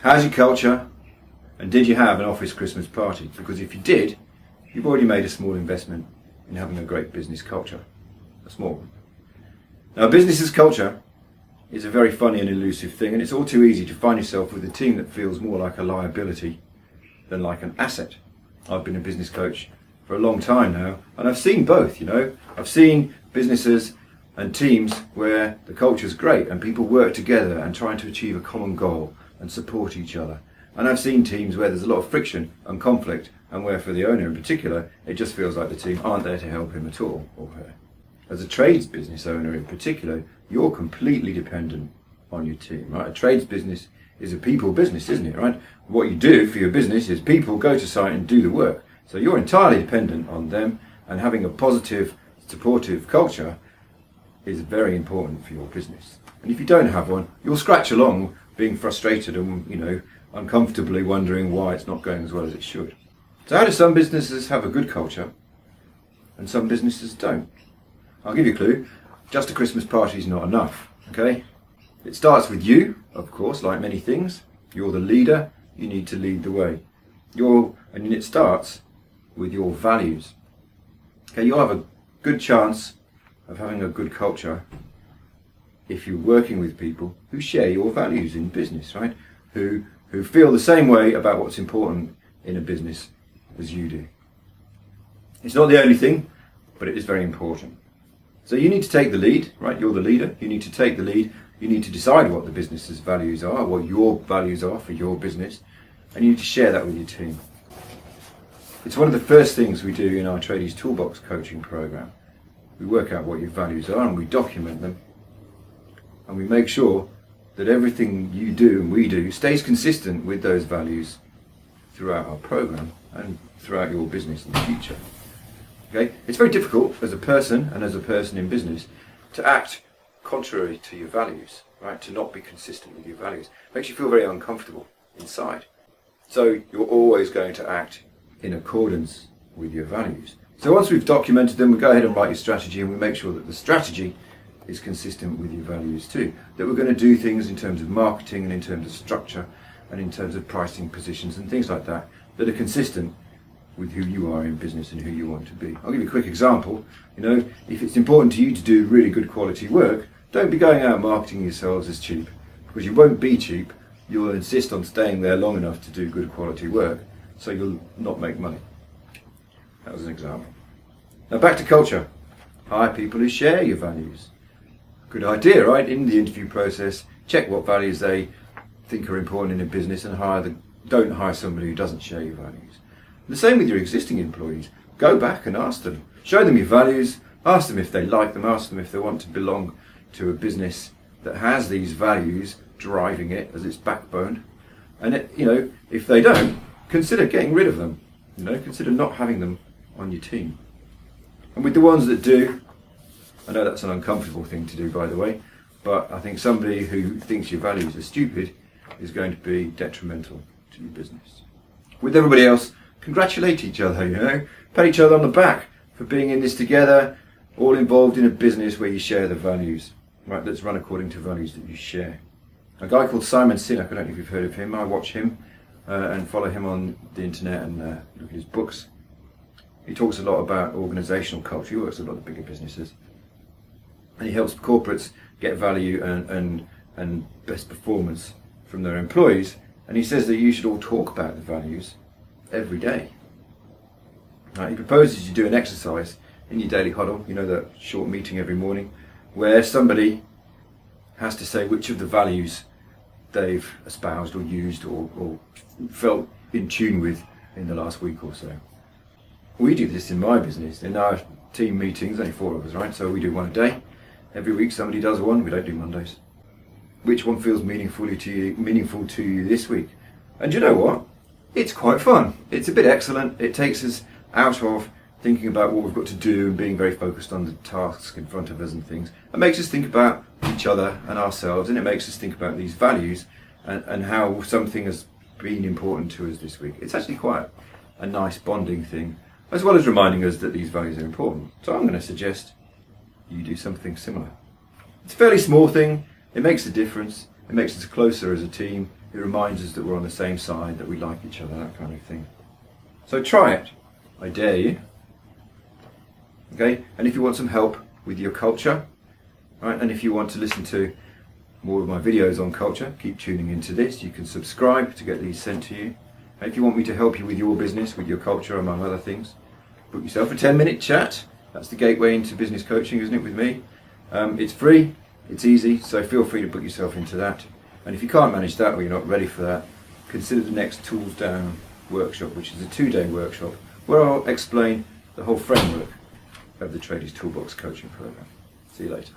How's your culture? And did you have an office Christmas party? Because if you did, you've already made a small investment in having a great business culture. A small one. Now, a business's culture is a very funny and elusive thing, and it's all too easy to find yourself with a team that feels more like a liability than like an asset. I've been a business coach for a long time now, and I've seen both, I've seen businesses and teams where the culture's great and people work together and trying to achieve a common goal and support each other. And I've seen teams where there's a lot of friction and conflict, and where for the owner in particular, it just feels like the team aren't there to help him at all, or her. As a trades business owner in particular, you're completely dependent on your team, right? A trades business is a people business, isn't it, right? What you do for your business is people go to site and do the work. So you're entirely dependent on them, and having a positive, supportive culture is very important for your business. And if you don't have one, you'll scratch along being frustrated and, uncomfortably wondering why it's not going as well as it should. So how do some businesses have a good culture and some businesses don't? I'll give you a clue. Just a Christmas party is not enough, okay? It starts with you, of course, like many things. You're the leader, you need to lead the way. And it starts with your values. Okay, you'll have a good chance of having a good culture if you're working with people who share your values in business, right? Who feel the same way about what's important in a business as you do. It's not the only thing, but it is very important. So you need to take the lead, right? You're the leader. You need to take the lead. You need to decide what the business's values are, what your values are for your business, and you need to share that with your team. It's one of the first things we do in our Tradie Toolbox coaching program. We work out what your values are and we document them, and we make sure that everything you do and we do stays consistent with those values throughout our program and throughout your business in the future. Okay? It's very difficult as a person and as a person in business to act contrary to your values, right? To not be consistent with your values. It makes you feel very uncomfortable inside. So you're always going to act in accordance with your values. So once we've documented them, we go ahead and write your strategy, and we make sure that the strategy is consistent with your values too. That we're going to do things in terms of marketing and in terms of structure and in terms of pricing positions and things like that that are consistent with who you are in business and who you want to be. I'll give you a quick example. If it's important to you to do really good quality work, don't be going out marketing yourselves as cheap, because you won't be cheap. You'll insist on staying there long enough to do good quality work, so you'll not make money. That was an example. Now back to culture. Hire people who share your values. Good idea, right? In the interview process, check what values they think are important in a business and don't hire somebody who doesn't share your values. The same with your existing employees. Go back and ask them. Show them your values. Ask them if they like them. Ask them if they want to belong to a business that has these values driving it as its backbone. And if they don't, consider getting rid of them. Consider not having them on your team. And with the ones that do, I know that's an uncomfortable thing to do, by the way, but I think somebody who thinks your values are stupid is going to be detrimental to your business. With everybody else, congratulate each other, pat each other on the back for being in this together, all involved in a business where you share the values, right? That's run according to values that you share. A guy called Simon Sinek, I don't know if you've heard of him. I watch him and follow him on the internet and look at his books. He talks a lot about organisational culture. He works with a lot of bigger businesses, and he helps corporates get value and best performance from their employees. And he says that you should all talk about the values every day. He proposes you do an exercise in your daily huddle, that short meeting every morning, where somebody has to say which of the values they've espoused or used or felt in tune with in the last week or so. We do this in my business. In our team meetings, only 4 of us, right? So we do one a day. Every week somebody does one. We don't do Mondays. Which one feels meaningful to you this week? And you know what? It's quite fun. It's a bit excellent. It takes us out of thinking about what we've got to do and being very focused on the tasks in front of us and things. It makes us think about each other and ourselves, and it makes us think about these values and how something has been important to us this week. It's actually quite a nice bonding thing, as well as reminding us that these values are important. So I'm going to suggest you do something similar. It's a fairly small thing. It makes a difference. It makes us closer as a team. It reminds us that we're on the same side, that we like each other, that kind of thing. So try it. I dare you. Okay? And if you want some help with your culture, right, and if you want to listen to more of my videos on culture, keep tuning into this. You can subscribe to get these sent to you. And if you want me to help you with your business, with your culture, among other things, book yourself a 10-minute chat. That's the gateway into business coaching, isn't it, with me? It's free, it's easy, so feel free to book yourself into that. And if you can't manage that, or you're not ready for that, consider the next Tools Down workshop, which is a 2-day workshop, where I'll explain the whole framework of the Tradies Toolbox coaching program. See you later.